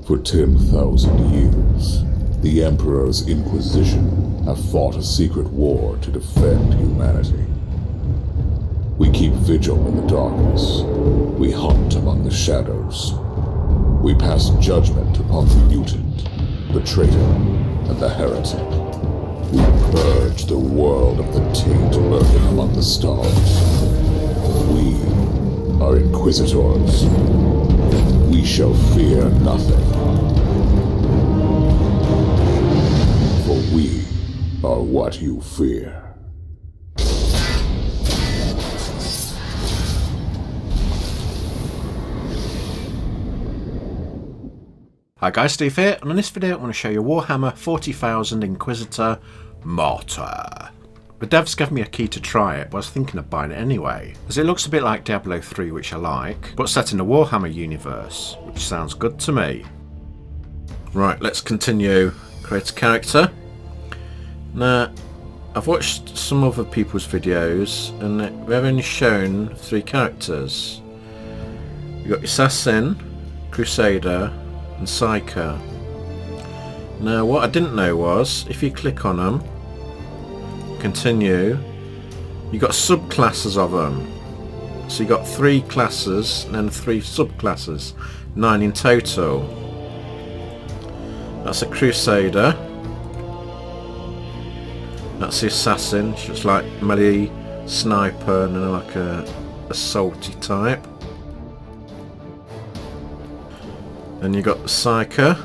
For 10,000 years, the Emperor's Inquisition have fought a secret war to defend humanity. We keep vigil in the darkness. We hunt among the shadows. We pass judgment upon the mutant, the traitor, and the heretic. We purge the world of the taint lurking among the stars. We are Inquisitors. We shall fear nothing. For we are what you fear. Hi guys, Steve here, and in this video I want to show you Warhammer 40,000 Inquisitor Martyr. The devs gave me a key to try it, but I was thinking of buying it anyway, as it looks a bit like Diablo 3, which I like, but set in the Warhammer universe, which sounds good to me. Right, let's continue. Create a character. Now, I've watched some other people's videos, and they've only shown 3 characters. You've got Assassin, Crusader, and Psyker. Now what I didn't know was, if you click on them, continue, you got subclasses of them. So you got 3 classes and then 3 subclasses, 9 in total. That's a Crusader. That's the Assassin. She's like melee, sniper, and then like a assaulty type. Then you got the Psyker.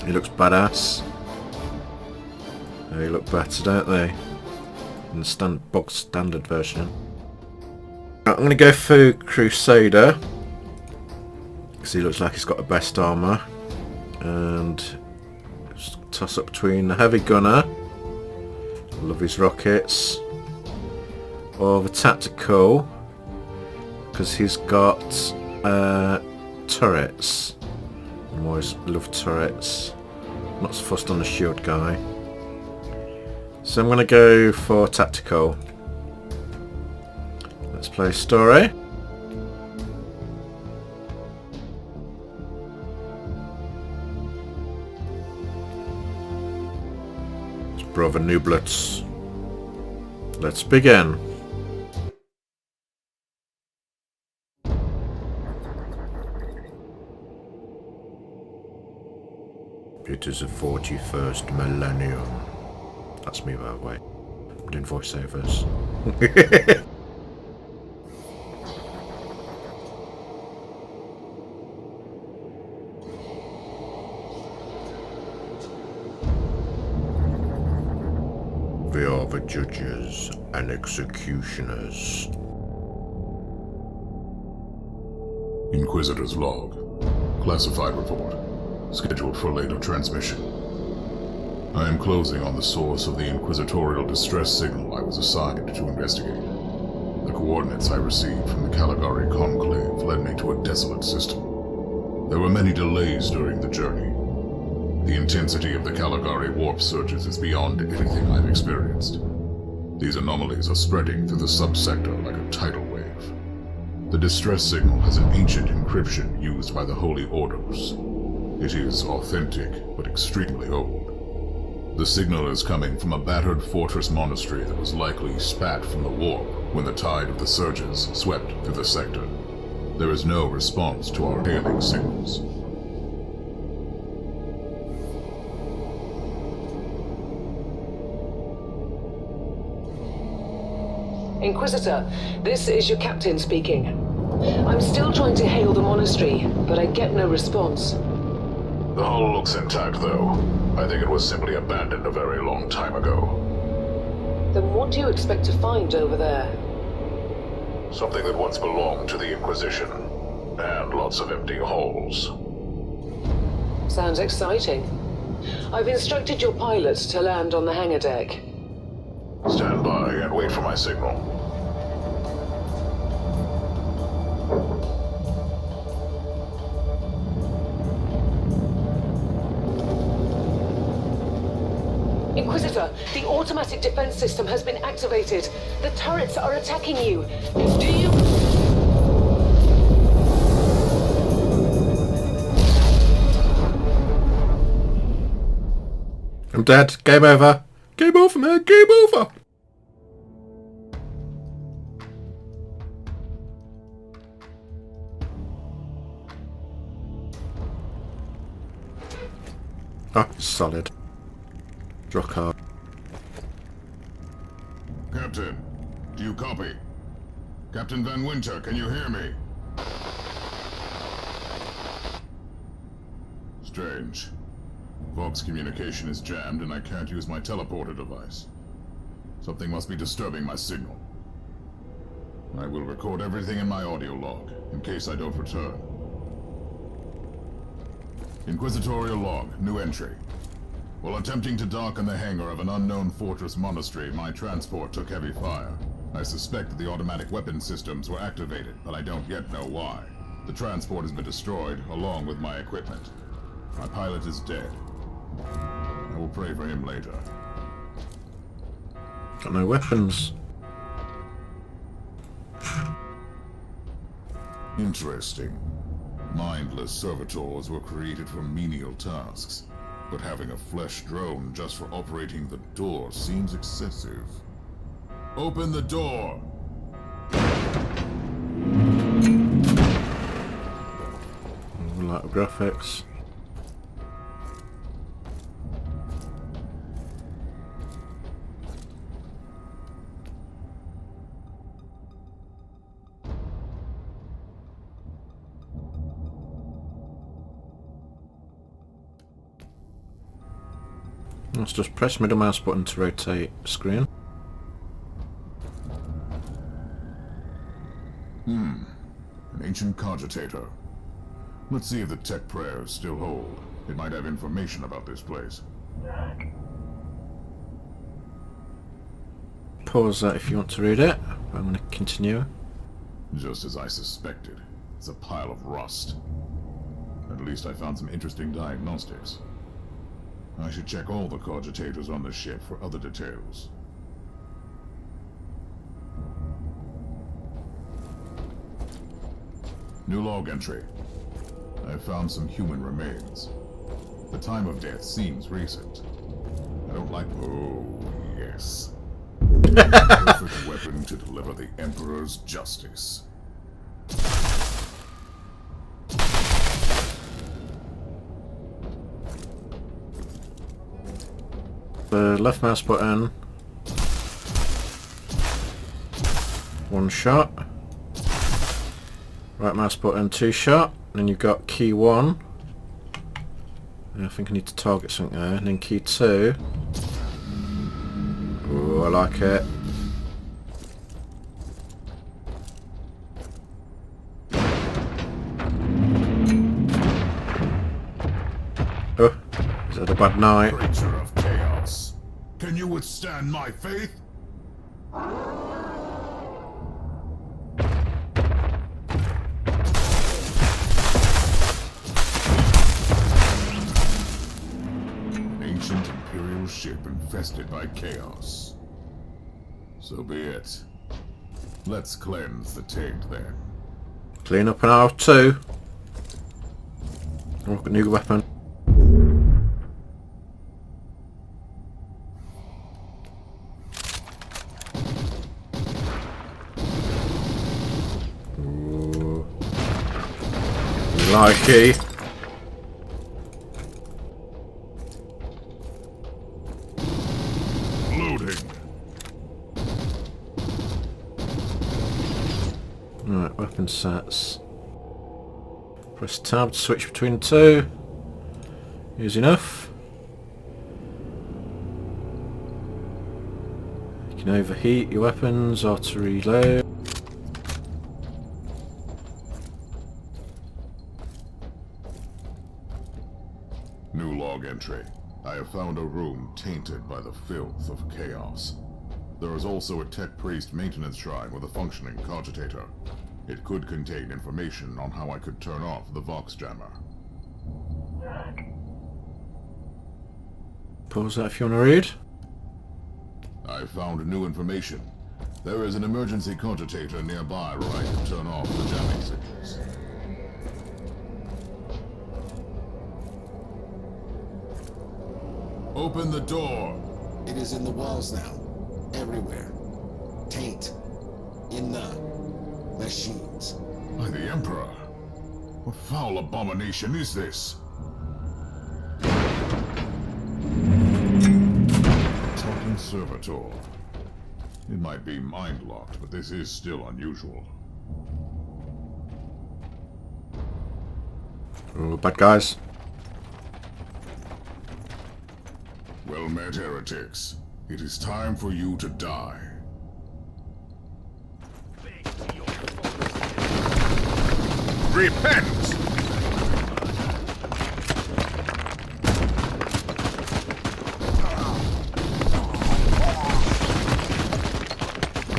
He looks badass. They look better, don't they? In the box standard version. I'm going to go for Crusader, because he looks like he's got the best armour. And just toss up between the Heavy Gunner. Love his rockets. Or the Tactical, because he's got turrets. I always love turrets. Not so fussed on the shield guy. So I'm going to go for Tactical. Let's play story. It's Brother NOOBLETS. Let's begin. It is the 41st millennium. That's me, by the way. I'm doing voiceovers. We are the judges and executioners. Inquisitor's log. Classified report. Scheduled for later transmission. I am closing on the source of the inquisitorial distress signal I was assigned to investigate. The coordinates I received from the Caligari Conclave led me to a desolate system. There were many delays during the journey. The intensity of the Caligari warp surges is beyond anything I've experienced. These anomalies are spreading through the subsector like a tidal wave. The distress signal has an ancient encryption used by the Holy Orders. It is authentic, but extremely old. The signal is coming from a battered fortress monastery that was likely spat from the warp when the tide of the surges swept through the sector. There is no response to our hailing signals. Inquisitor, this is your captain speaking. I'm still trying to hail the monastery, but I get no response. The hull looks intact, though. I think it was simply abandoned a very long time ago. Then what do you expect to find over there? Something that once belonged to the Inquisition, and lots of empty halls. Sounds exciting. I've instructed your pilots to land on the hangar deck. Stand by and wait for my signal. Inquisitor, the automatic defense system has been activated. The turrets are attacking you. Do you... I'm dead. Game over. Game over, man. Game over. Oh, solid. Draw card. Captain, do you copy? Captain Van Winter, can you hear me? Strange. Vox communication is jammed and I can't use my teleporter device. Something must be disturbing my signal. I will record everything in my audio log, in case I don't return. Inquisitorial log, new entry. While attempting to dock in the hangar of an unknown fortress monastery, my transport took heavy fire. I suspect that the automatic weapon systems were activated, but I don't yet know why. The transport has been destroyed, along with my equipment. My pilot is dead. I will pray for him later. Got no weapons. Interesting. Mindless servitors were created for menial tasks, but having a flesh drone just for operating the door seems excessive. Open the door! Light graphics. Let's just press middle mouse button to rotate screen. An ancient cogitator. Let's see if the tech prayers still hold. It might have information about this place. Pause that if you want to read it. I'm going to continue. Just as I suspected. It's a pile of rust. At least I found some interesting diagnostics. I should check all the cogitators on the ship for other details. New log entry. I found some human remains. The time of death seems recent. I don't like... Oh, yes. Perfect weapon to deliver the Emperor's justice. The left mouse button. One shot. Right mouse button, two shot. Then you've got key 1. I think I need to target something there. And then key 2. Ooh, I like it. Oh, is that a bad night? Creature of chaos. Can you withstand my faith? Ancient Imperial ship infested by chaos. So be it. Let's cleanse the taint then. Clean up an R2. Oh, got a new weapon. Ooh. Likey. Right, weapon sets. Press tab to switch between the two. Use enough. You can overheat your weapons or to reload. New log entry. I have found a room tainted by the filth of chaos. There is also a tech priest maintenance shrine with a functioning cogitator. It could contain information on how I could turn off the Vox jammer. Pause that if you want to read. I found new information. There is an emergency cogitator nearby where I can turn off the jamming signals. Open the door! It is in the walls now. Everywhere. Taint. In the machines. By the Emperor! What foul abomination is this? Talking servitor. It might be mind-locked, but this is still unusual. Oh, bad guys. Well met, heretics. It is time for you to die. Repent!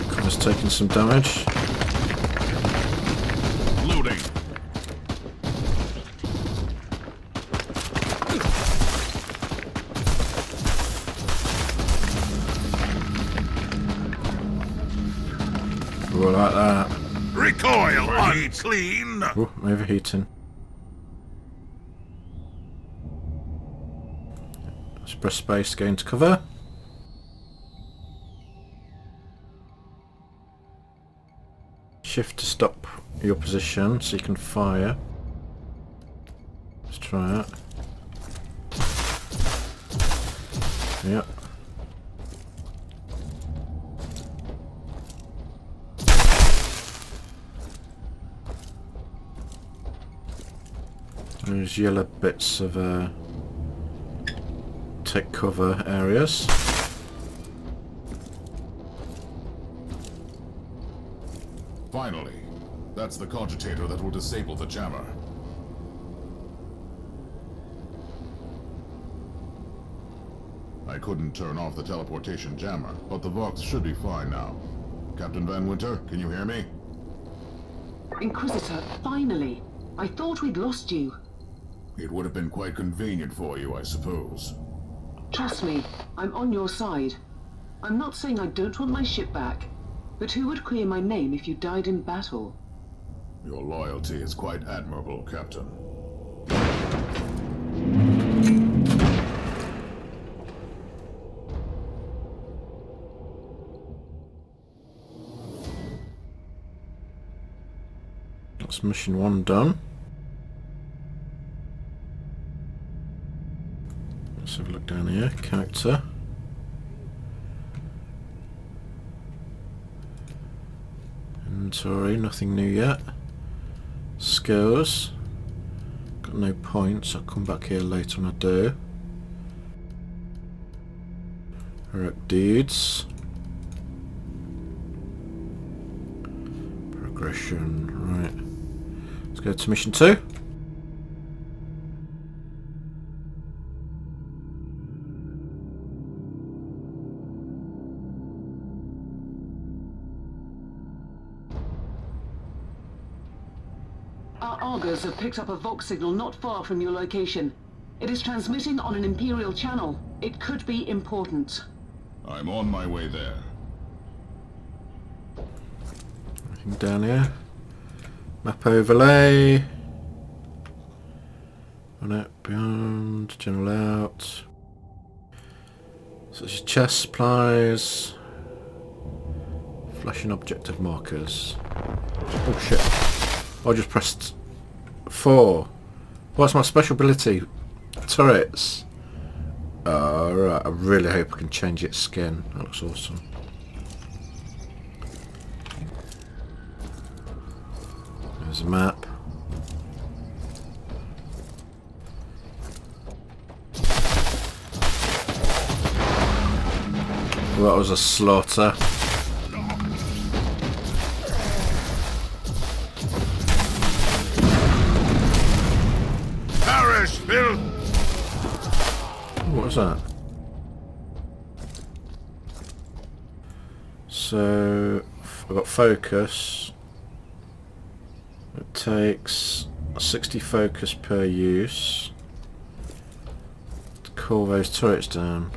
Connor's taking some damage. Loading! Oh, like that. Recoil, unclean! Oh, I'm overheating. Let's press space to go into cover. Shift to stop your position so you can fire. Let's try that. Yep. There's yellow bits of take cover areas. Finally, that's the cogitator that will disable the jammer. I couldn't turn off the teleportation jammer, but the Vox should be fine now. Captain Van Winter, can you hear me? Inquisitor, finally. I thought we'd lost you. It would have been quite convenient for you, I suppose. Trust me, I'm on your side. I'm not saying I don't want my ship back, but who would clear my name if you died in battle? Your loyalty is quite admirable, Captain. That's mission 1 done. Let's have a look down here. Character. Inventory, nothing new yet. Skills. Got no points. I'll come back here later when I do. Heroic deeds. Progression, right. Let's go to mission 2. Our augurs have picked up a Vox signal not far from your location. It is transmitting on an Imperial channel. It could be important. I'm on my way there. Anything down here? Map overlay. On out beyond. General out. Such as chest supplies. Flashing objective markers. Oh shit. I just pressed 4. What's my special ability? Turrets. Right. I really hope I can change its skin. That looks awesome. There's a map. Well, that was a slaughter. Perish, Bill! What was that? So I've got focus. It takes 60 focus per use to cool those turrets down.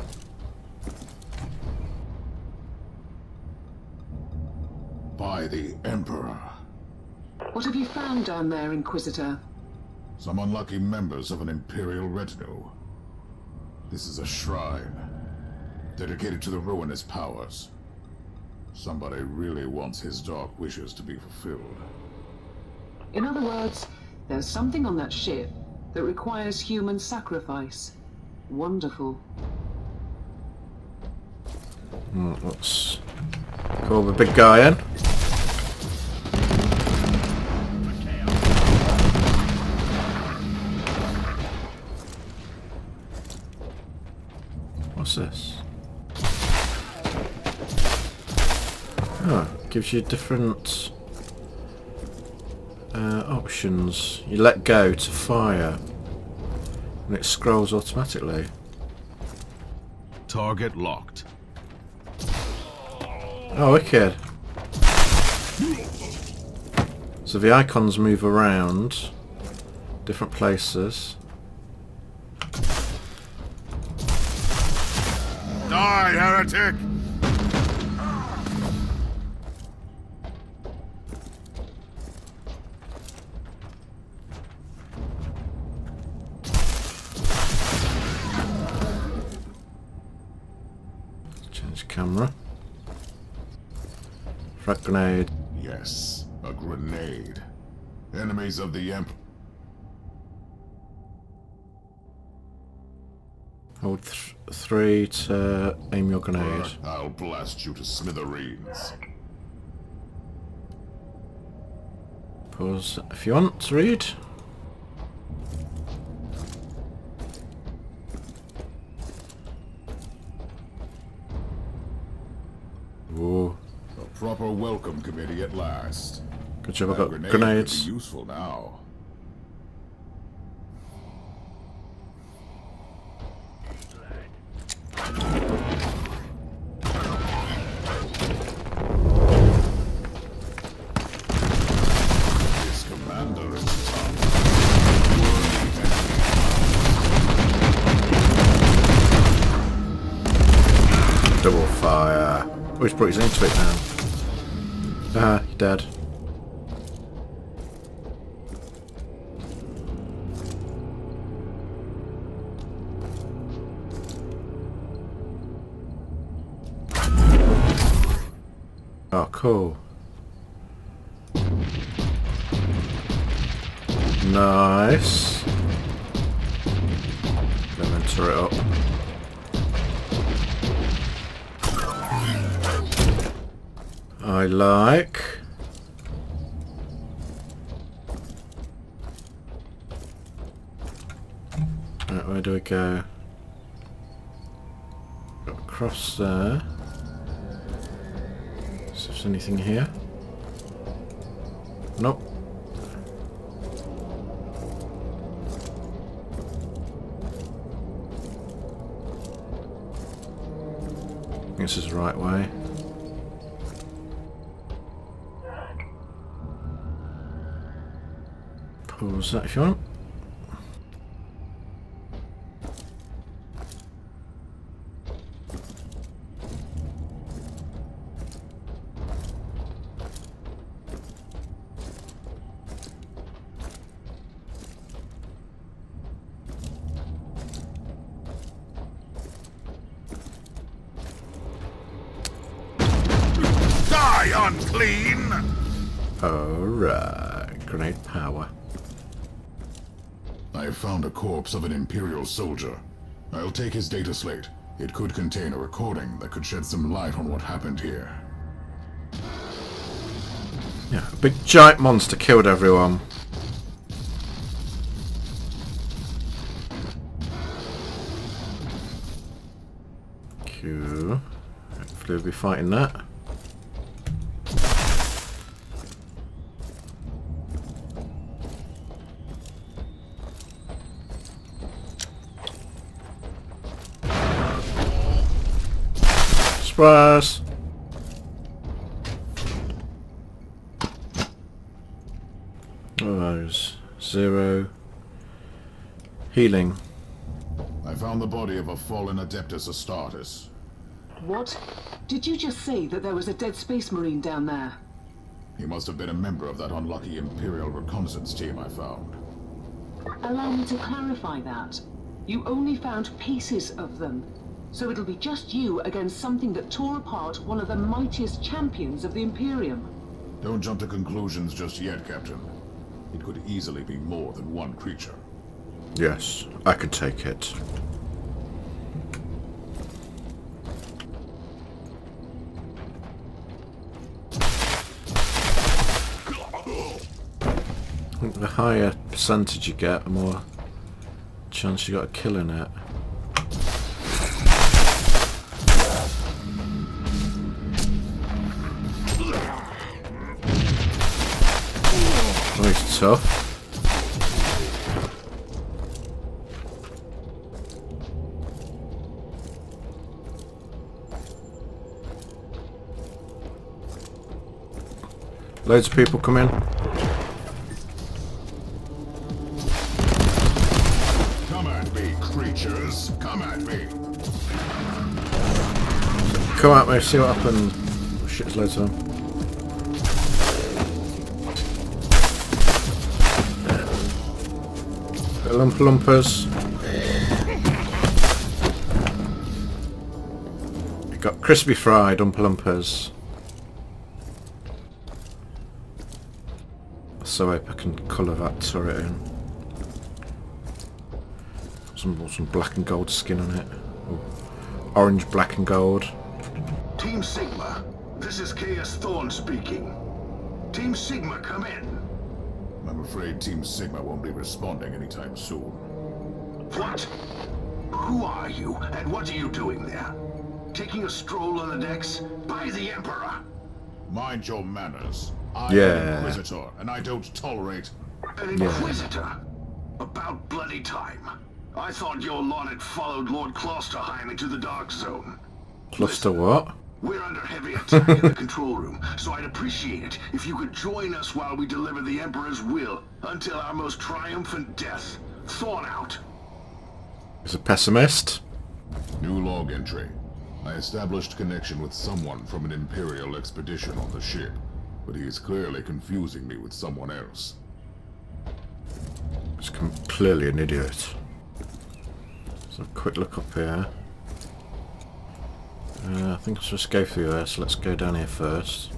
By the Emperor. What have you found down there, Inquisitor? Some unlucky members of an Imperial retinue. This is a shrine dedicated to the ruinous powers. Somebody really wants his dark wishes to be fulfilled. In other words, there's something on that ship that requires human sacrifice. Wonderful. Let's call the big guy in. What's this? Oh, gives you different options. You let go to fire and it scrolls automatically. Target locked. Oh, wicked. So the icons move around different places. Die, heretic! Change camera. Frag grenade. Yes, a grenade. Enemies of the Emperor. Hold 3 to aim your grenade. I'll blast you to smithereens. Pause if you want to read. Whoa. A proper welcome committee at last. Good job, I That got grenade grenades. could be useful now. This commander is tough. Double fire. Oh, he's brought his into it now. Ah, you're dead. Oh, cool. Nice. Then enter it up. I like. Right, where do we go? Got across there. See if there's anything here. Nope. This is the right way. Pause that if you want. Die, unclean! Alright, grenade power. I have found a corpse of an Imperial soldier. I'll take his data slate. It could contain a recording that could shed some light on what happened here. Yeah, a big giant monster killed everyone. Cool. Hopefully we'll be fighting that. Surprise! Oh, there's 0 healing. I found the body of a fallen Adeptus Astartes. What? Did you just say that there was a dead space marine down there? He must have been a member of that unlucky Imperial reconnaissance team I found. Allow me to clarify that. You only found pieces of them. So it'll be just you against something that tore apart one of the mightiest champions of the Imperium. Don't jump to conclusions just yet, Captain. It could easily be more than one creature. Yes, I can take it. I think the higher percentage you get, the more chance you got of killing it. Oh, he's tough. Loads of people come in. Come at me, creatures! Come at me! Come at me, see what happens. Oh shit, there's loads of them. Lumpers. You got crispy fried lumpers. So I hope I can colour that turret in. Some black and gold skin on it. Ooh. Orange, black and gold. Team Sigma, this is Chaos Thorn speaking. Team Sigma, come in. I'm afraid Team Sigma won't be responding anytime soon. What? Who are you, and what are you doing there? Taking a stroll on the decks? By the Emperor! Mind your manners. I'm Yeah. an Inquisitor, and I don't tolerate... An Inquisitor? About bloody time. I thought your lord had followed Lord Klosterheim into the Dark Zone. Cluster what? We're under heavy attack in the control room, so I'd appreciate it if you could join us while we deliver the Emperor's will until our most triumphant death. Thorn out. He's a pessimist. New log entry. I established connection with someone from an Imperial expedition on the ship, but he is clearly confusing me with someone else. He's clearly an idiot. Let's have a quick look up here. I think I'll just go through there, so let's go down here first.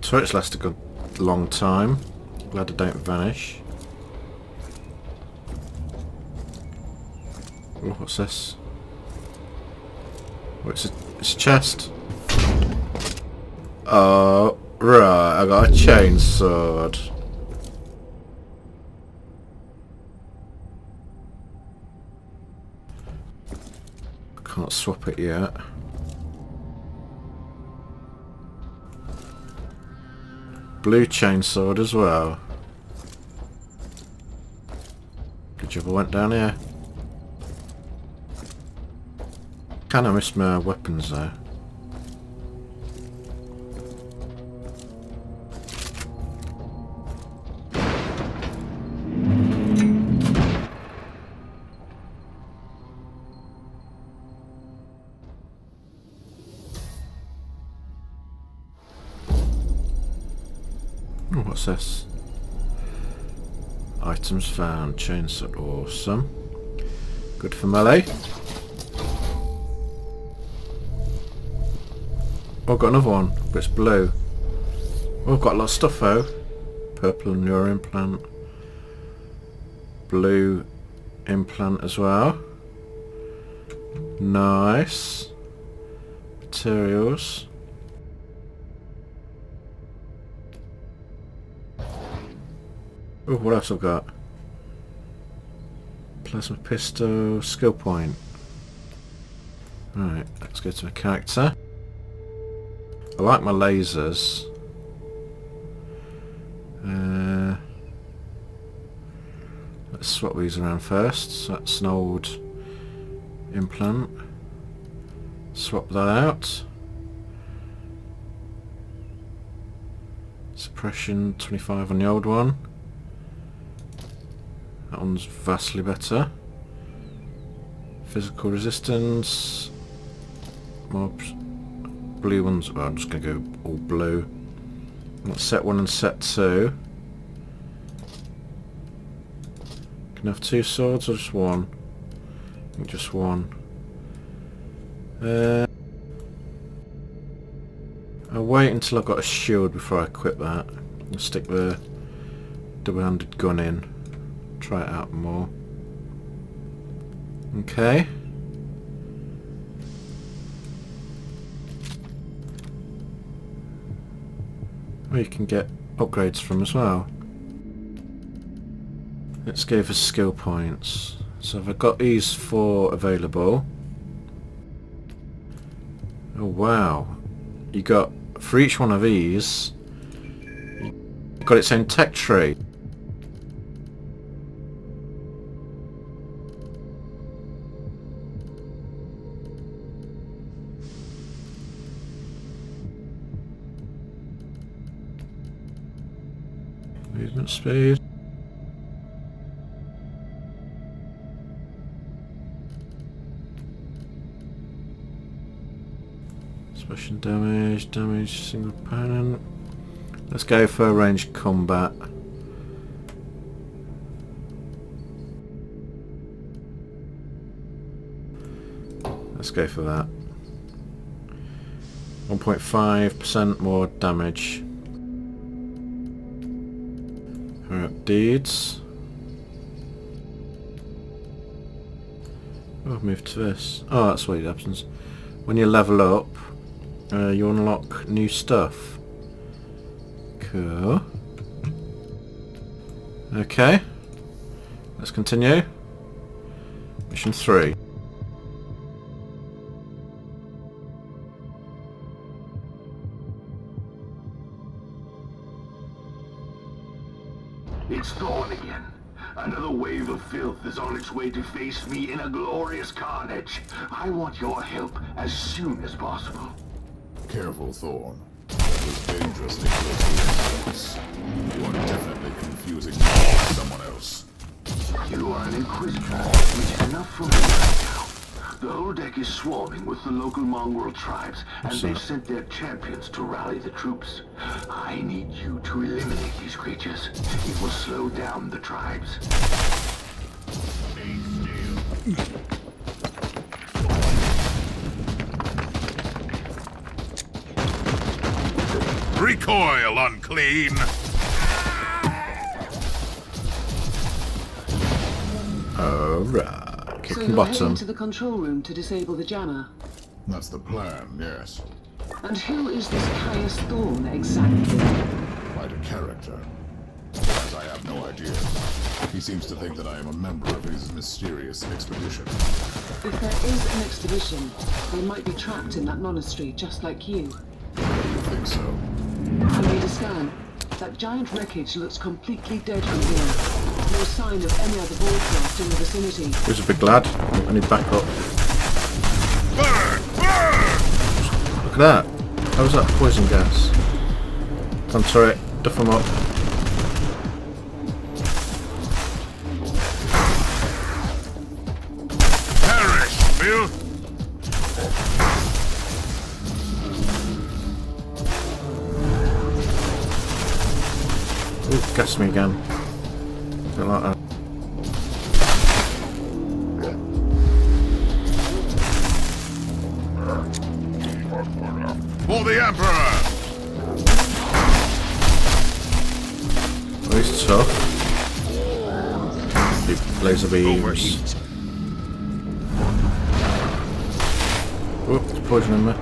Turrets last a good long time. Glad they don't vanish. Oh, what's this? Oh, it's a chest. Oh, right, I got a chain sword. Can't swap it yet. Blue chainsword as well. Good job I went down here. Kinda miss my weapons though. Oh, what's this? Items found. Chainsaw, awesome. Good for melee. Oh, I've got another one, but it's blue. Oh, I've got a lot of stuff though. Purple neural implant. Blue implant as well. Nice. Materials. Oh, what else I've got? Plasma pistol, skill point. Right, let's go to a character. I like my lasers. Let's swap these around first. So that's an old implant. Swap that out. Suppression 25 on the old one. That one's vastly better. Physical resistance. Mobs. Blue ones. Well, I'm just going to go all blue. That's set 1 and set 2. can have 2 swords or just one? I think just one. I'll wait until I've got a shield before I equip that. I'll stick the double-handed gun in. Try it out more. Okay. Oh, you can get upgrades from as well. Let's go for skill points. So I've got these 4 available. Oh wow. You got, for each one of these, you've got its own tech tree. Movement speed. Special damage, damage single opponent. Let's go for ranged combat. Let's go for that. 1.5% more damage. Alright, deeds. Oh, I've moved to this. Oh, that's what happens. When you level up, you unlock new stuff. Cool. Okay. Let's continue. Mission 3. It's Thorn again. Another wave of filth is on its way to face me in a glorious carnage. I want your help as soon as possible. Careful, Thorn. That was dangerously close to yourselves. You are definitely confusing me with someone else. You are an Inquisitor, which is enough for me right now. The whole deck is swarming with the local mongrel tribes, and they've sent their champions to rally the troops. I need you to eliminate these creatures. It will slow down the tribes. Recoil, unclean! Alright. So Kicking you're heading bottom. to the control room to disable the jammer. That's the plan, yes. And who is this Caius Thorn exactly? Quite a character. As I have no idea. He seems to think that I am a member of his mysterious expedition. If there is an expedition, they might be trapped in that monastery just like you. Do you think so? I made a scan. That giant wreckage looks completely dead from here. No sign of any other broadcast in the vicinity. Who's a big lad? I need backup. Burn! Burn! Look at that. How was that poison gas? Come turret, duff them up. Perish, filth! Ooh, gas me again. Don't like that. For the Emperor! Oh, he's tough. Big laser beams. Oh, there's poison in there.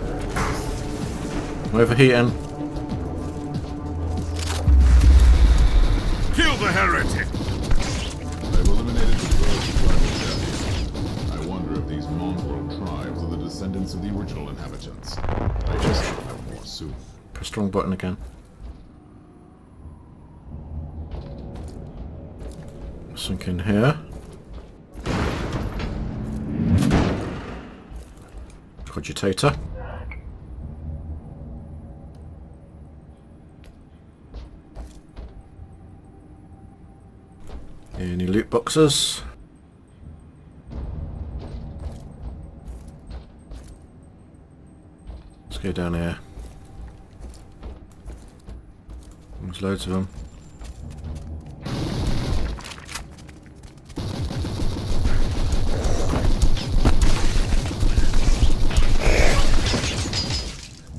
I'm overheating. Kill the heretic! I've eliminated the first tribal champion. I wonder if these mongrel tribes are the descendants of the original inhabitants. I guess we'll know more soon. Press the wrong button again. Something in here. Cogitator. Any loot boxes? Let's go down here. There's loads of them.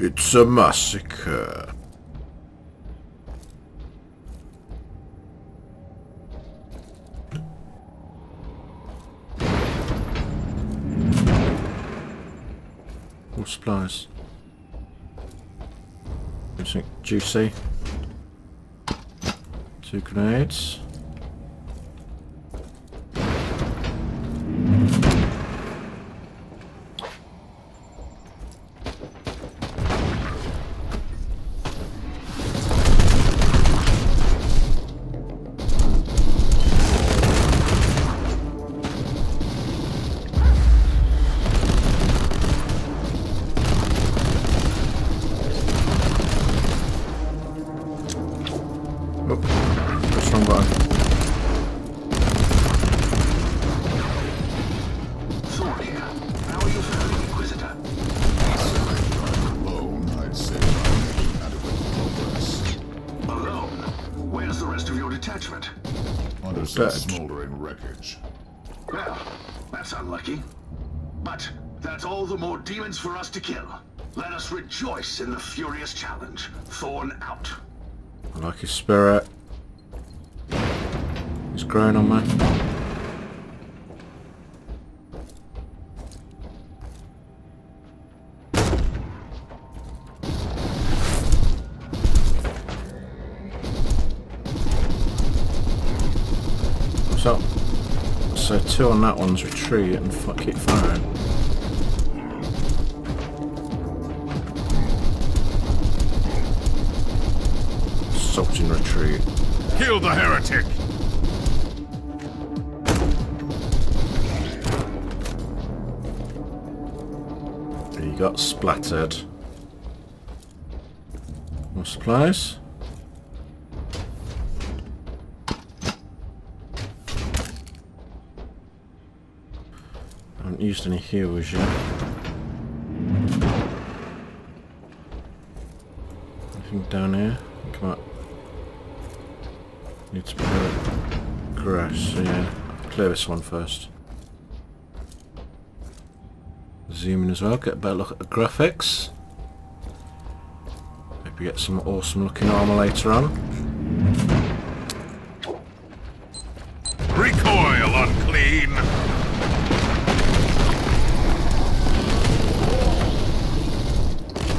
It's a massacre. All supplies. Anything juicy? 2 grenades. Some smoldering wreckage. Well, that's unlucky. But that's all the more demons for us to kill. Let us rejoice in the furious challenge. Thorn out. I like his spirit. He's growing on me. So 2 on that one's retreat and keep firing. Assaulting retreat. Kill the heretic! He got splattered. More supplies. Haven't used any heals yet. Anything down here? Come on. Need to put grass, so yeah. Clear this one first. Zoom in as well, get a better look at the graphics. Maybe get some awesome looking armor later on. Recoil, unclean!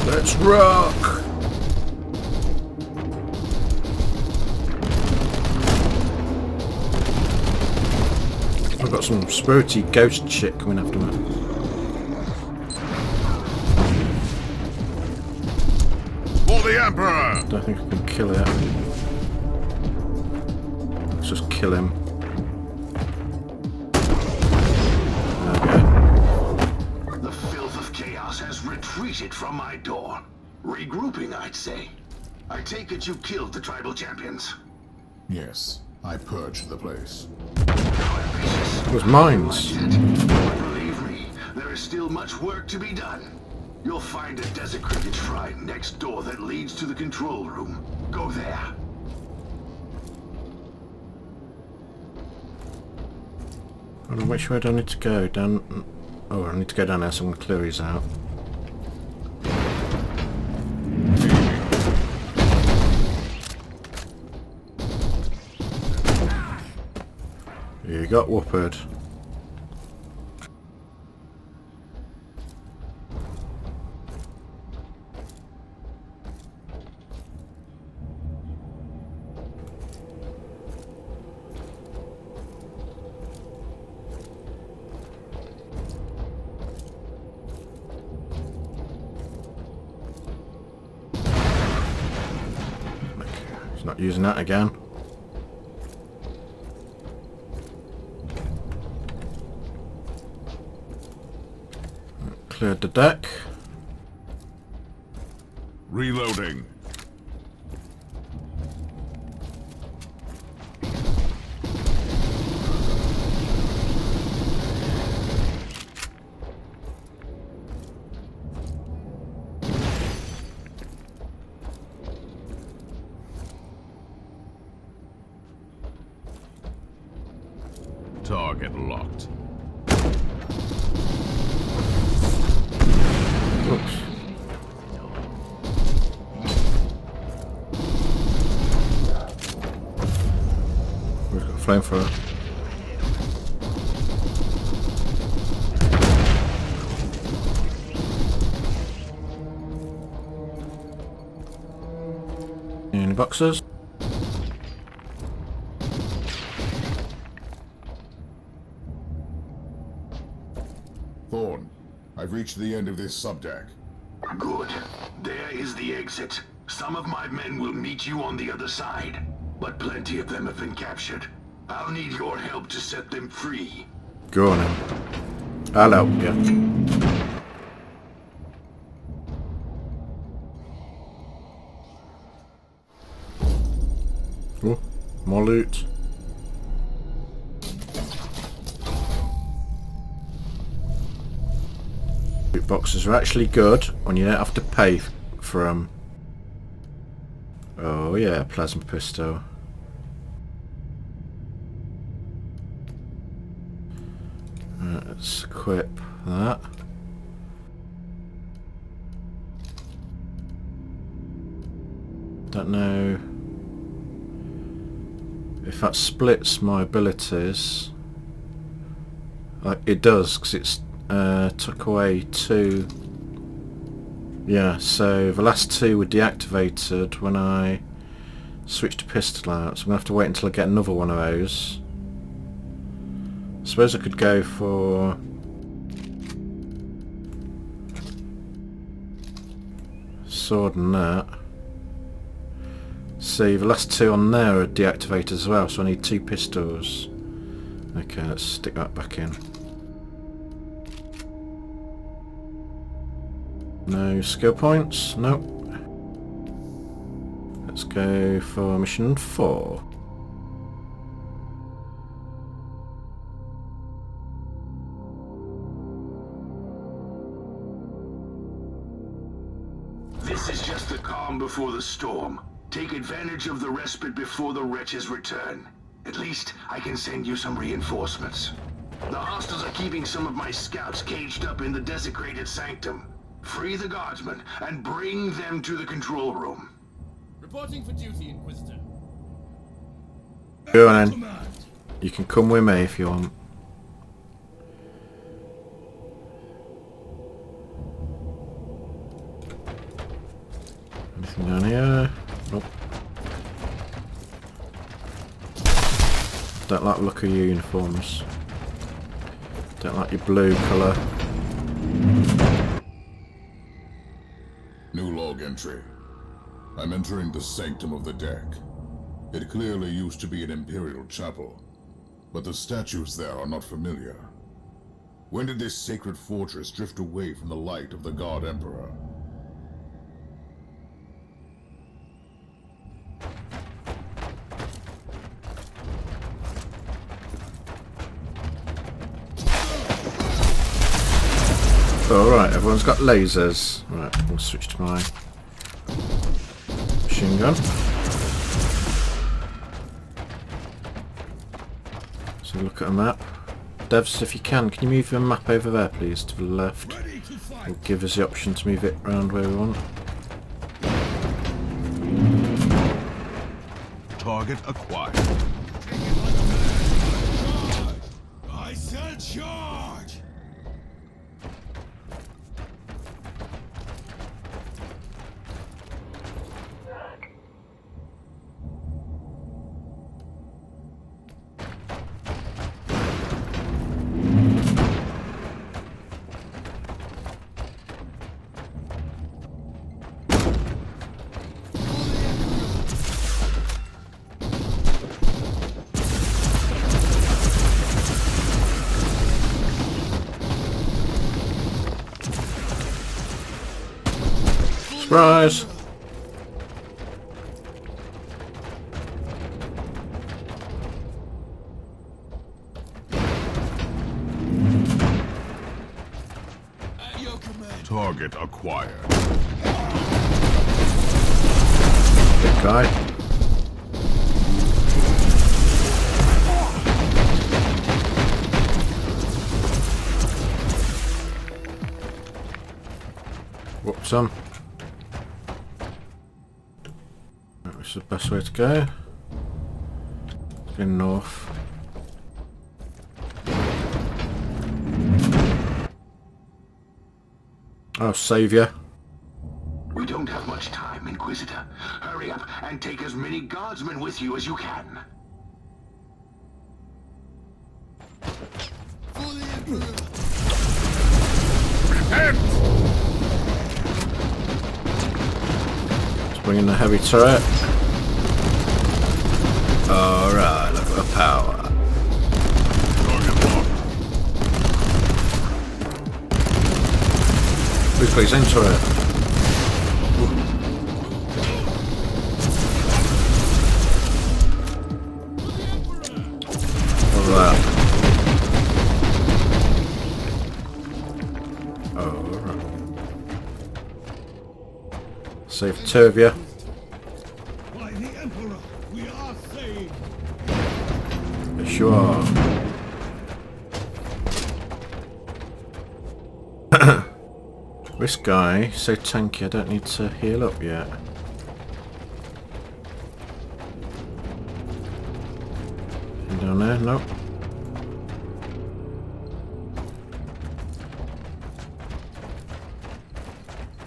Let's rock! I've got some spirity ghost shit coming after me. For the Emperor! Don't think I can kill it. Let's just kill him. The filth of chaos has retreated from my door. Regrouping, I'd say. I take it you killed the tribal champions. Yes, I purged the place. It was mines. Believe me, there is still much work to be done. You'll find a desecrated shrine next door that leads to the control room. Go there. I don't know which way do I need to go. Down. Oh, I need to go down there so I'm going to clear these out. You got whooped. He's not using that again. Cleared the deck. Reloading. Target locked. Oops. Flamethrower. Any boxes? Thorn, I've reached the end of this subdeck. Good. There is the exit. Some of my men will meet you on the other side, but plenty of them have been captured. I'll need your help to set them free. Go on in. I'll help you. Oh, more loot. Loot boxes are actually good when you don't have to pay for them. Oh yeah, plasma pistol. Let's equip that. Don't know if that splits my abilities. It does, because it's took away 2. Yeah, so the last 2 were deactivated when I switched to pistol out, so I'm going to have to wait until I get another one of those. I suppose I could go for sword and that. See, the last 2 on there are deactivated as well, so I need 2 pistols. Okay, let's stick that back in. No skill points? Nope. Let's go for mission 4. This is just the calm before the storm. Take advantage of the respite before the wretches return. At least I can send you some reinforcements. The hostiles are keeping some of my scouts caged up in the desecrated Sanctum. Free the guardsmen and bring them to the control room. Reporting for duty, Inquisitor. Go on then. You can come with me if you want. Anything down here? Nope. Don't like the look of your uniforms. Don't like your blue colour. New log entry. I'm entering the Sanctum of the Deck. It clearly used to be an Imperial chapel, but the statues there are not familiar. When did this sacred fortress drift away from the light of the God Emperor? Alright, everyone's got lasers. Right, we'll switch to my machine gun. So look at a map. Devs, if you can you move your map over there please, to the left? It'll give us the option to move it around where we want. Target acquired. I said charge! Surprise! At your command. Target acquired. Big guy. Whoops, That's the best way to go. Go north. Oh, saviour. We don't have much time, Inquisitor. Hurry up and take as many guardsmen with you as you can. For the Emperor! Let's bring in the heavy turret. Alright, look at the power. Who's got his own turret? What's that? Oh, right. Save two of you. By the Emperor, we are saved! Sure. This guy, so tanky, I don't need to heal up yet. And down there? Nope.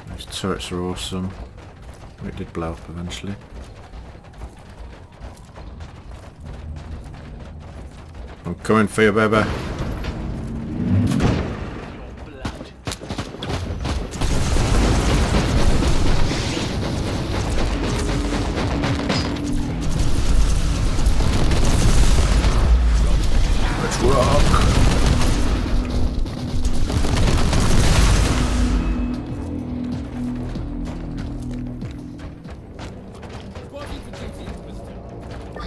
Those turrets are awesome. It did blow up eventually. I'm coming for you, baby. Let's rock. Reporting for duty, Inquisitor.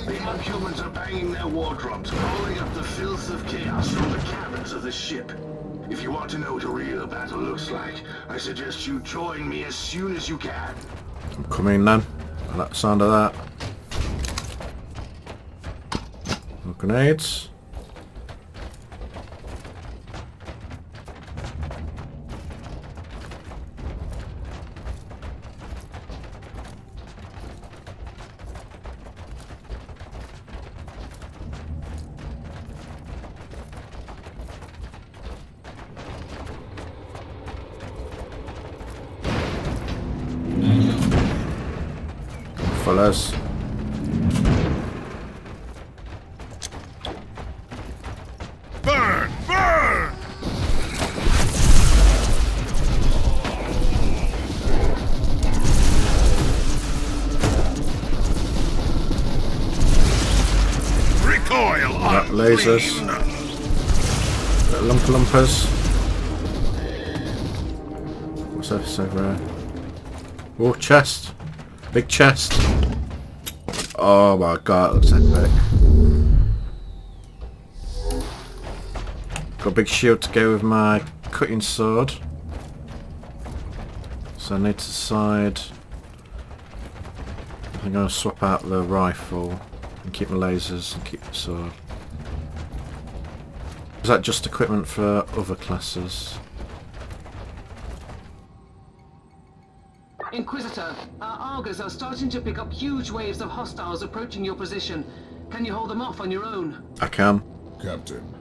The Unhumans are banging their war drums, calling up the filth of chaos from the cabins of the ship. If you want to know what a real battle looks like, I suggest you join me as soon as you can. I'm coming then. I like the sound of that. No grenades. Fellas. Burn! Burn! Recoil! Got lasers. Got lumpers. What's this over there? Oh, chest. Big chest. Oh my god, it looks epic. Got a big shield to go with my cutting sword. So I need to decide. I'm going to swap out the rifle and keep my lasers and keep the sword. Is that just equipment for other classes? Inquisitor, our Argos are starting to pick up huge waves of hostiles approaching your position. Can you hold them off on your own? I can. Captain,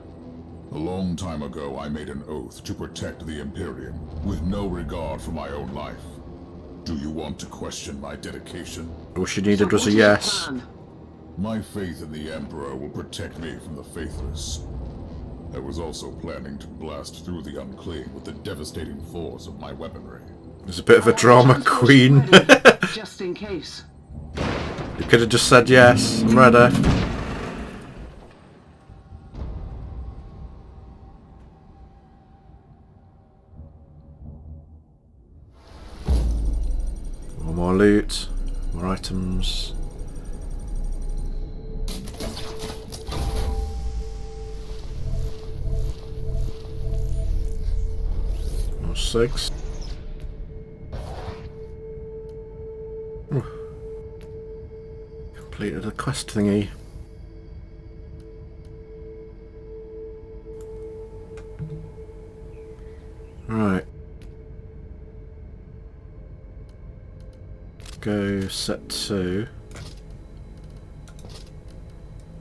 a long time ago I made an oath to protect the Imperium, with no regard for my own life. Do you want to question my dedication? All she needed was What a is your yes. plan? My faith in the Emperor will protect me from the faithless. I was also planning to blast through the unclean with the devastating force of my weaponry. There's a bit of a drama queen. Ready, just in case. You could have just said yes. I'm ready. More loot, more items. More 6. Completed a quest thingy. Right. Go set 2.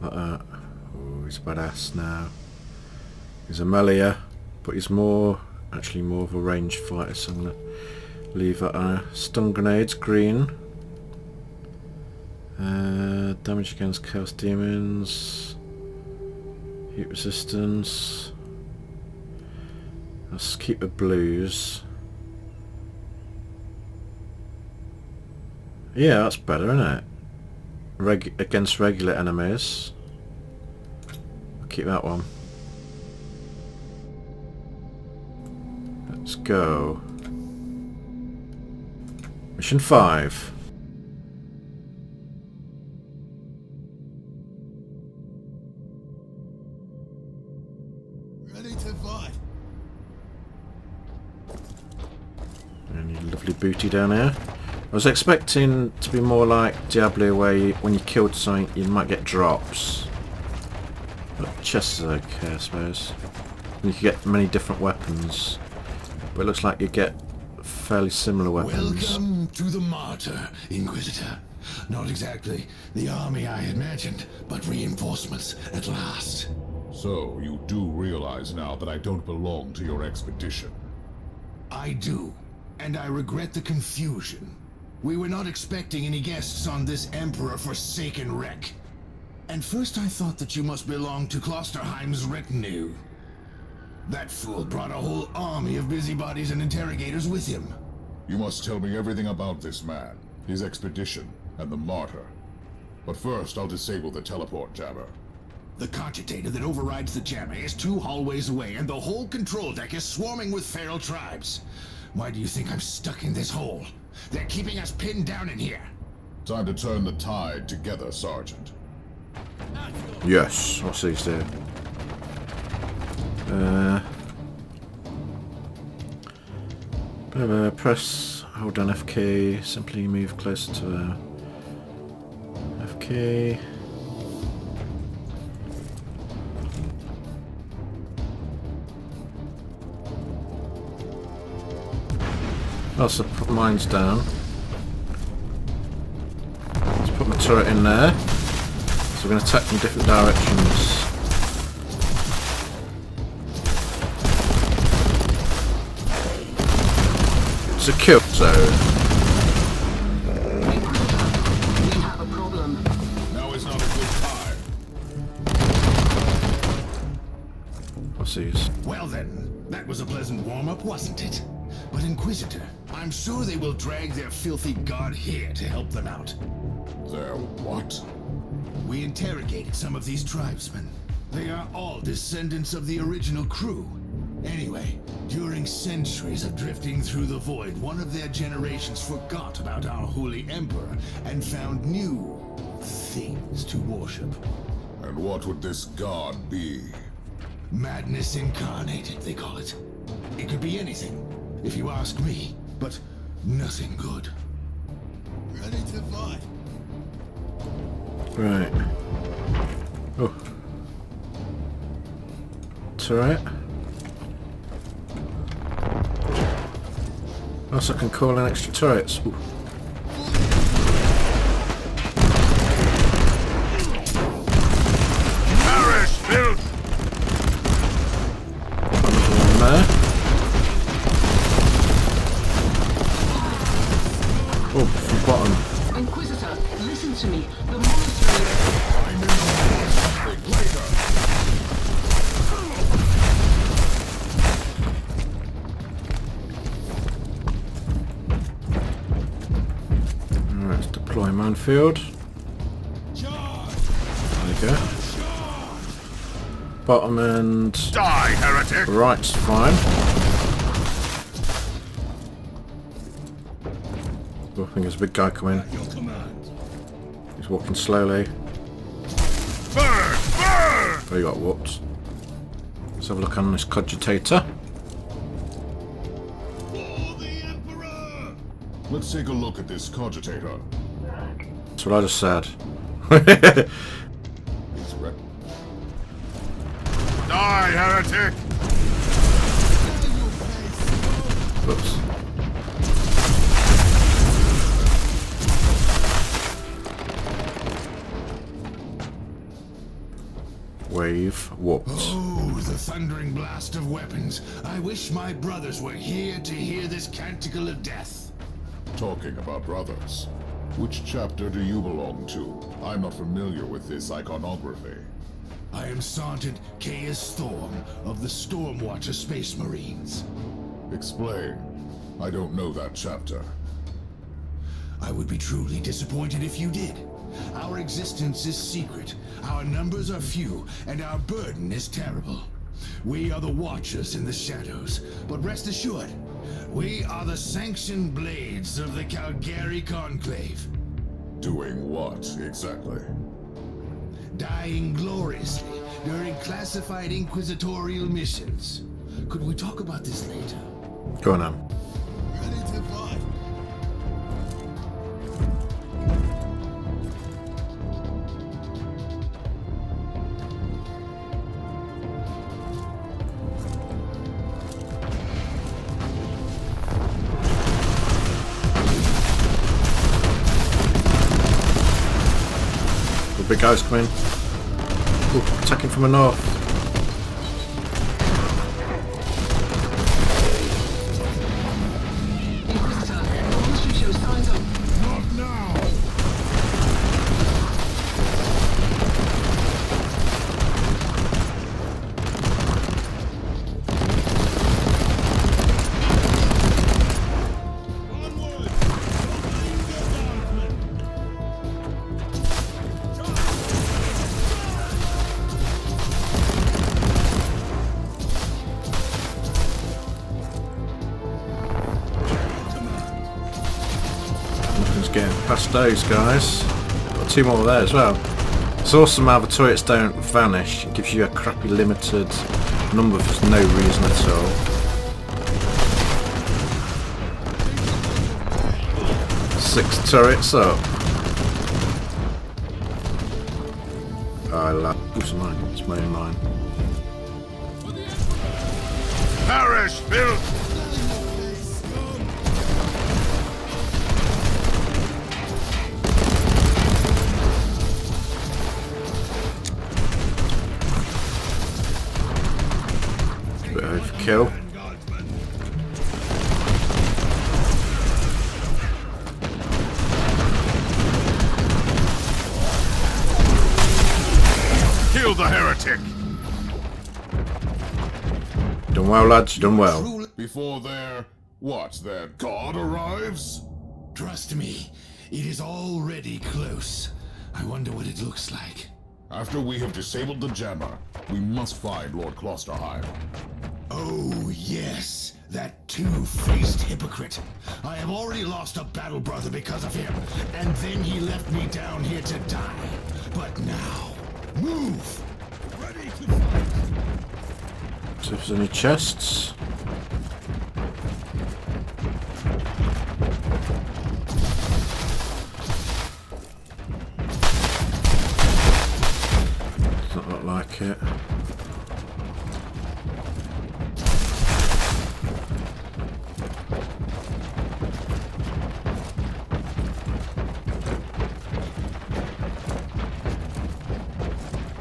Oh, he's badass now. He's a melee, but he's more actually more of a ranged fighter, so I'm going to leave it. Stun grenades, green. Damage against chaos demons. Heat resistance. Let's keep the blues. Yeah, that's better, isn't it? Against regular enemies. I'll keep that one. Let's go. Mission 5. Ready to fight. Any lovely booty down here. I was expecting to be more like Diablo, where when you killed something you might get drops. But chests are okay, I suppose. And you can get many different weapons. But it looks like you get fairly similar weapons. Welcome to the Martyr, Inquisitor. Not exactly the army I imagined, but reinforcements at last. So, you do realize now that I don't belong to your expedition? I do, and I regret the confusion. We were not expecting any guests on this Emperor-forsaken wreck. And first I thought that you must belong to Klosterheim's retinue. That fool brought a whole army of busybodies and interrogators with him. You must tell me everything about this man, his expedition, and the Martyr. But first, I'll disable the teleport jammer. The cogitator that overrides the jammer is 2 hallways away, and the whole control deck is swarming with feral tribes. Why do you think I'm stuck in this hole? They're keeping us pinned down in here. Time to turn the tide together, Sergeant. Yes, what's these do? Press, hold down F key, simply move closer to F key. Oh, so put mines down. Let's put my turret in there. So we're going to attack from different directions. It's a kill zone. We have a problem. Now is not a good time. What's these? Well then, that was a pleasant warm-up, wasn't it? But Inquisitor, I'm sure they will drag their filthy god here to help them out. There what? We interrogated some of these tribesmen. They are all descendants of the original crew. Anyway, during centuries of drifting through the void, one of their generations forgot about our holy emperor and found new things to worship. And what would this god be? Madness incarnated, they call it. It could be anything, if you ask me, but nothing good. Ready to fight. Right. Oh. Turret. Also, I can call in extra turrets. Ooh. Perish, filth! Another one there. Oh, from bottom. Inquisitor, listen to me. The monastery... I knew something later. Alright, let's deploy minefield. Charge! There you go. Bottom and Die, heretic! right's fine. Oh, I think there's a big guy coming. At your command. He's walking slowly. Burn! Burn! Oh, he got whooped. Let's have a look on this cogitator. For the Emperor! Let's take a look at this cogitator. That's what I just said. It's rep. Die, heretic! Whoops. Wave. What? Oh, the thundering blast of weapons. I wish my brothers were here to hear this canticle of death. Talking about brothers, which chapter do you belong to? I'm not familiar with this iconography. I am Sergeant Caius Storm of the Stormwatcher Space Marines. Explain. I don't know that chapter. I would be truly disappointed if you did. Our existence is secret, our numbers are few, and our burden is terrible. We are the Watchers in the shadows, but rest assured, we are the sanctioned blades of the Caligari Conclave. Doing what, exactly? Dying gloriously during classified inquisitorial missions. Could we talk about this later? Go on, Am. Ready to fly. The big guys come in. Ooh, attacking from the north. Inquisitor, your history shows signs of... Not now! Onward! Just getting past those guys. Got two more there as well. It's awesome how the turrets don't vanish. It gives you a crappy limited number for no reason at all. Six turrets up. I love. Oops, mine. It's my own line. Perish, filth! Bit overkill. Kill the heretic! Done well, lads. Done well. Before their god arrives? Trust me, it is already close. I wonder what it looks like. After we have disabled the jammer, we must find Lord Klosterheim. Oh, yes, that two-faced hypocrite. I have already lost a battle brother because of him, and then he left me down here to die. But now, move! Ready to fight! See if there's any chests. Doesn't look like it.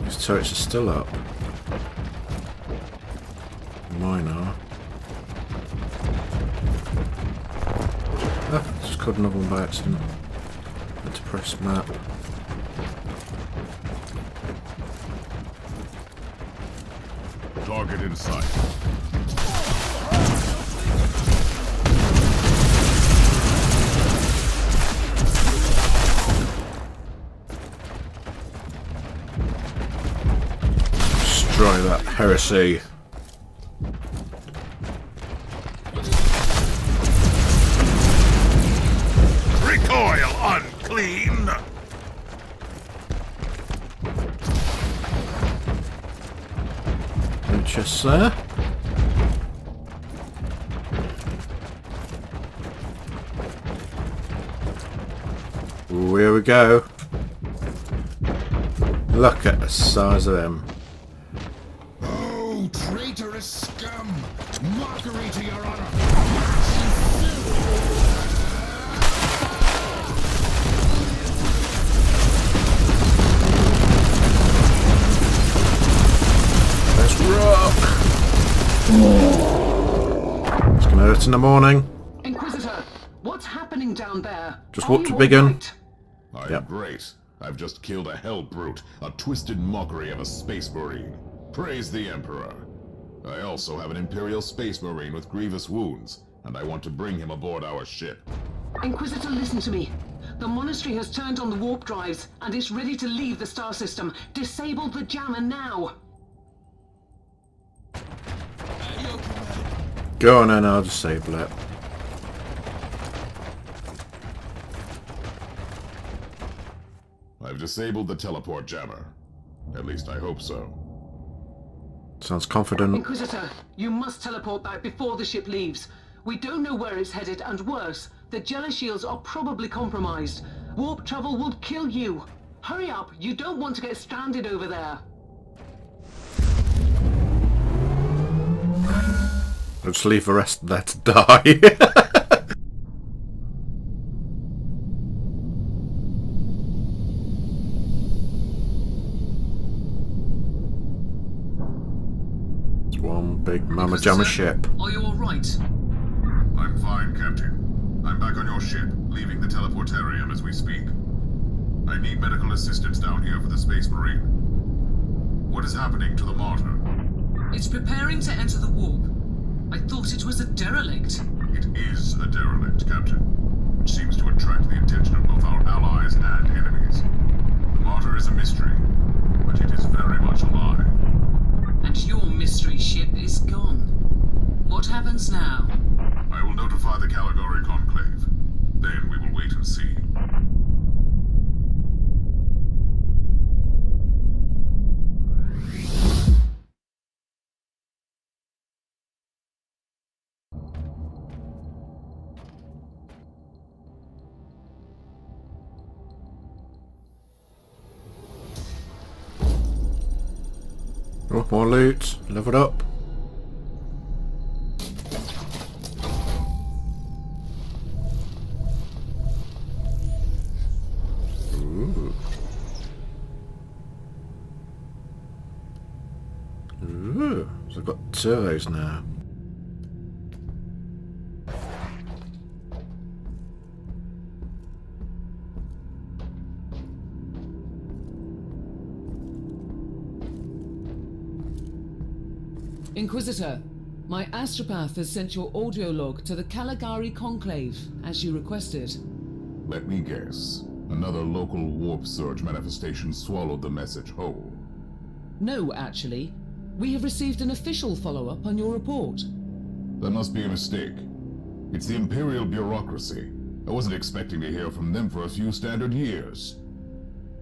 These turrets are still up. Mine are. Ah, just caught another one by accident. Had to press map. Target in sight. Destroy that heresy. Recoil, unclean! No chests there. Ooh, here we go. Look at the size of them. Oh, traitorous scum! Mockery to your honor! It's in the morning. Inquisitor, what's happening down there? Just Are walked to you Big Un. alright? I'm Yep. great. I've just killed a hell brute, a twisted mockery of a space marine. Praise the Emperor. I also have an Imperial space marine with grievous wounds, and I want to bring him aboard our ship. Inquisitor, listen to me. The monastery has turned on the warp drives and is ready to leave the star system. Disable the jammer now. Go on then, I'll disable it. I've disabled the teleport jammer. At least I hope so. Sounds confident. Inquisitor, you must teleport back before the ship leaves. We don't know where it's headed, and worse, the Jella shields are probably compromised. Warp travel will kill you. Hurry up, you don't want to get stranded over there. Let's leave the rest there to die. It's one big mama jamma ship. Are you alright? I'm fine, Captain. I'm back on your ship, leaving the teleportarium as we speak. I need medical assistance down here for the Space Marine. What is happening to the Martyr? It's preparing to enter the warp. I thought it was a derelict. It is a derelict, Captain, which seems to attract the attention of both our allies and enemies. The Martyr is a mystery, but it is very much alive. And your mystery ship is gone. What happens now? I will notify the Caligari Conclave. Then we will wait and see. Oh, more loot. Level it up. Ooh. Ooh. So I've got two of those now. Inquisitor, my astropath has sent your audio log to the Caligari Conclave, as you requested. Let me guess. Another local warp surge manifestation swallowed the message whole. No, actually. We have received an official follow-up on your report. That must be a mistake. It's the Imperial bureaucracy. I wasn't expecting to hear from them for a few standard years.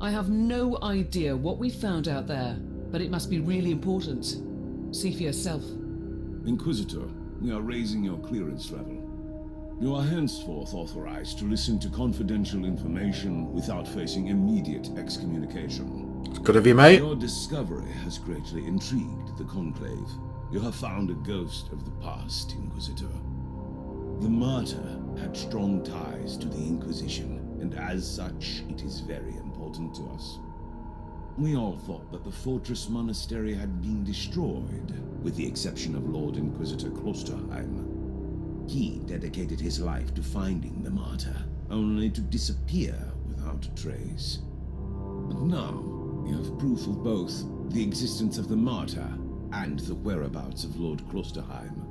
I have no idea what we found out there, but it must be really important. See for yourself. Inquisitor, we are raising your clearance level. You are henceforth authorized to listen to confidential information without facing immediate excommunication. It's good of you, mate. Your discovery has greatly intrigued the Conclave. You have found a ghost of the past, Inquisitor. The Martyr had strong ties to the Inquisition, and as such, it is very important to us. We all thought that the fortress monastery had been destroyed, with the exception of Lord Inquisitor Klosterheim. He dedicated his life to finding the Martyr, only to disappear without a trace. But now, we have proof of both the existence of the Martyr and the whereabouts of Lord Klosterheim.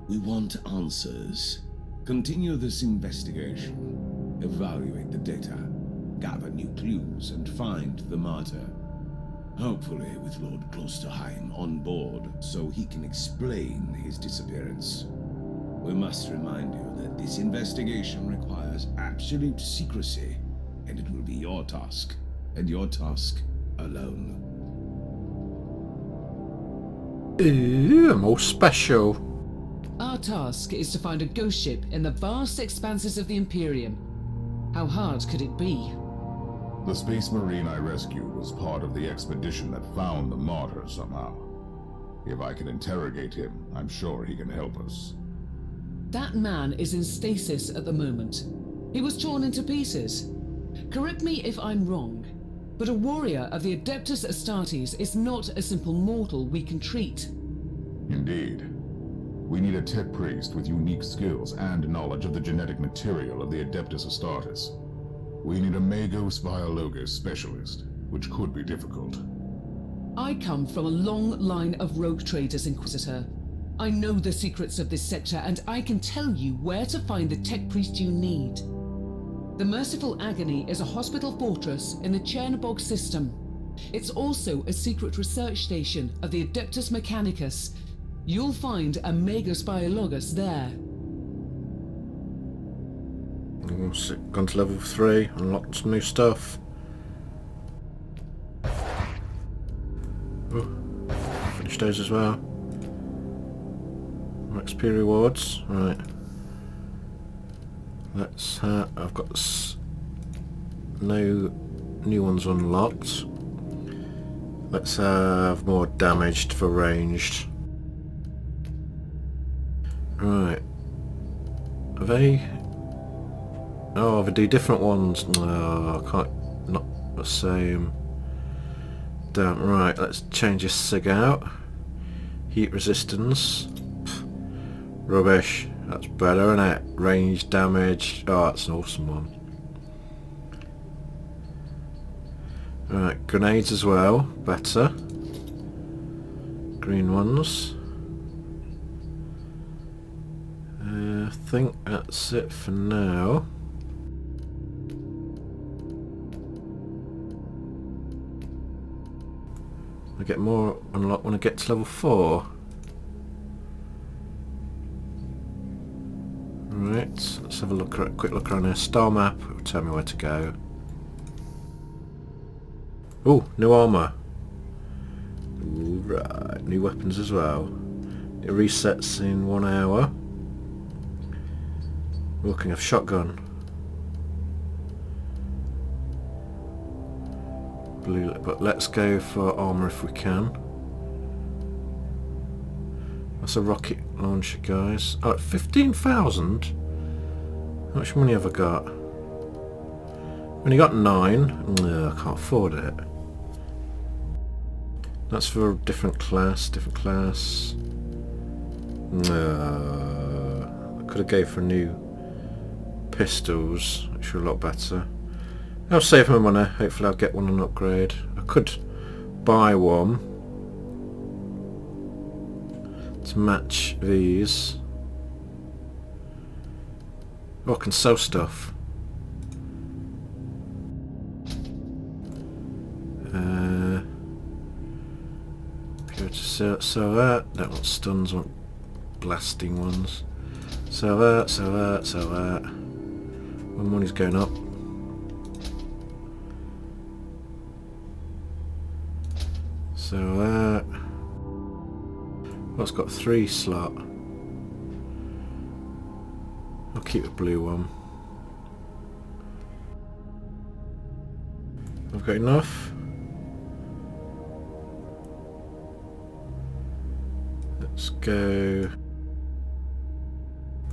We want answers. Continue this investigation. Evaluate the data. Gather new clues and find the Martyr. Hopefully with Lord Klosterheim on board so he can explain his disappearance. We must remind you that this investigation requires absolute secrecy, and it will be your task, and your task alone. Ooh, more special. Our task is to find a ghost ship in the vast expanses of the Imperium. How hard could it be? The Space Marine I rescued was part of the expedition that found the Martyr somehow. If I can interrogate him, I'm sure he can help us. That man is in stasis at the moment. He was torn into pieces. Correct me if I'm wrong, but a warrior of the Adeptus Astartes is not a simple mortal we can treat. Indeed. We need a tech priest with unique skills and knowledge of the genetic material of the Adeptus Astartes. We need a Magos Biologos specialist, which could be difficult. I come from a long line of rogue traders, Inquisitor. I know the secrets of this sector, and I can tell you where to find the tech priest you need. The Merciful Agony is a hospital fortress in the Chernobog system. It's also a secret research station of the Adeptus Mechanicus. You'll find a Magos Biologos there. Gone to level 3, unlocked some new stuff. Oh, finished those as well. XP rewards, right. Let's have, I've got no new ones unlocked. Let's have more damaged for ranged. Right. Are they... Oh, they do different ones. No, I can't... Not the same. Damn, right, let's change this sig out. Heat resistance. Pff, rubbish. That's better, isn't it? Range damage. Oh, that's an awesome one. Right, grenades as well. Better. Green ones. I think that's it for now. I get more unlocked when I get to level 4. Right, let's have a look, a quick look around here. Star map will tell me where to go. Oh, new armour. Ooh, right, new weapons as well. It resets in 1 hour. Looking of shotgun. Blue, but let's go for armour if we can. That's a rocket launcher, guys. Oh, 15,000? How much money have I got? Only got 9. No, I can't afford it. That's for a different class, No, I could have gave for new pistols, which are a lot better. I'll save my money. Hopefully I'll get one on upgrade. I could buy one to match these. Oh, I can sell stuff. Go to sell that. Don't want stuns, I want blasting ones. Sell that, sell that, sell that. My money's going up. Sell that. Well, it's got 3 slot. I'll keep the blue one. I've got enough. Let's go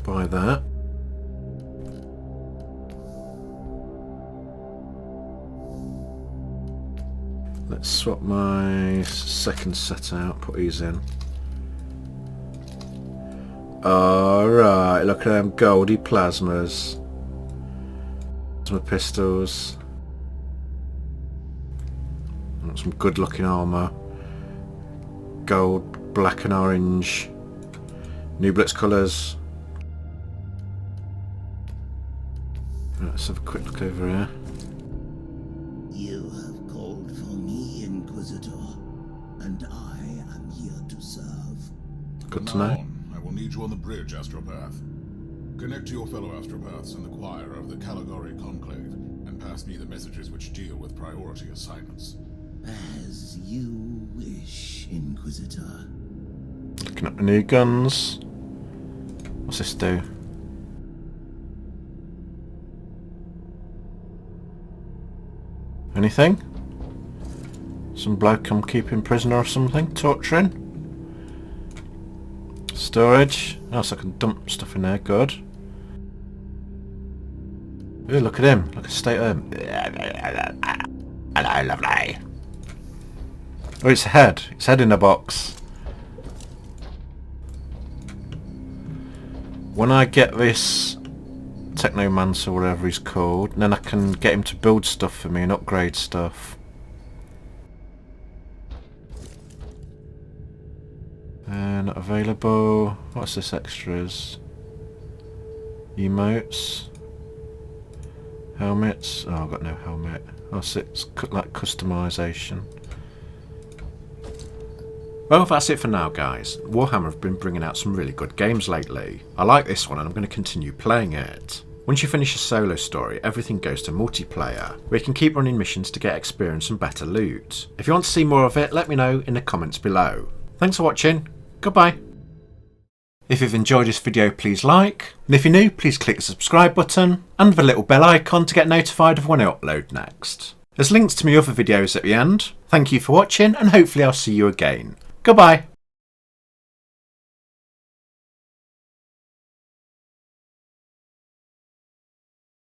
buy that. Let's swap my second set out, put these in. Alright, look at them goldy plasmas. Some pistols. And some good looking armour. Gold, black and orange. NOOBLETS colours. Right, let's have a quick look over here. You have called for me, Inquisitor, and I am here to serve. Good to know. I will need you on the bridge, Astropath. Connect to your fellow Astropaths in the choir of the Caligari Conclave and pass me the messages which deal with priority assignments. As you wish, Inquisitor. Looking at the new guns. What's this do? Anything? Some bloke I'm keeping prisoner or something? Torturing? Storage. Oh, so I can dump stuff in there. Good. Ooh, look at him. Look at state of him. Hello, lovely. Oh, it's a head. It's head in a box. when I get this Technomancer, whatever he's called, then I can get him to build stuff for me and upgrade stuff. Not available. What's this extras? Emotes. Helmets. Oh, I've got no helmet. Oh, so it's like customization. Well, that's it for now, guys. Warhammer have been bringing out some really good games lately. I like this one and I'm going to continue playing it. Once you finish a solo story, everything goes to multiplayer, where you can keep running missions to get experience and better loot. If you want to see more of it, let me know in the comments below. Thanks for watching. Goodbye. If you've enjoyed this video, please like, and if you're new, please click the subscribe button and the little bell icon to get notified of when I upload next. There's links to my other videos at the end. Thank you for watching and hopefully I'll see you again. Goodbye.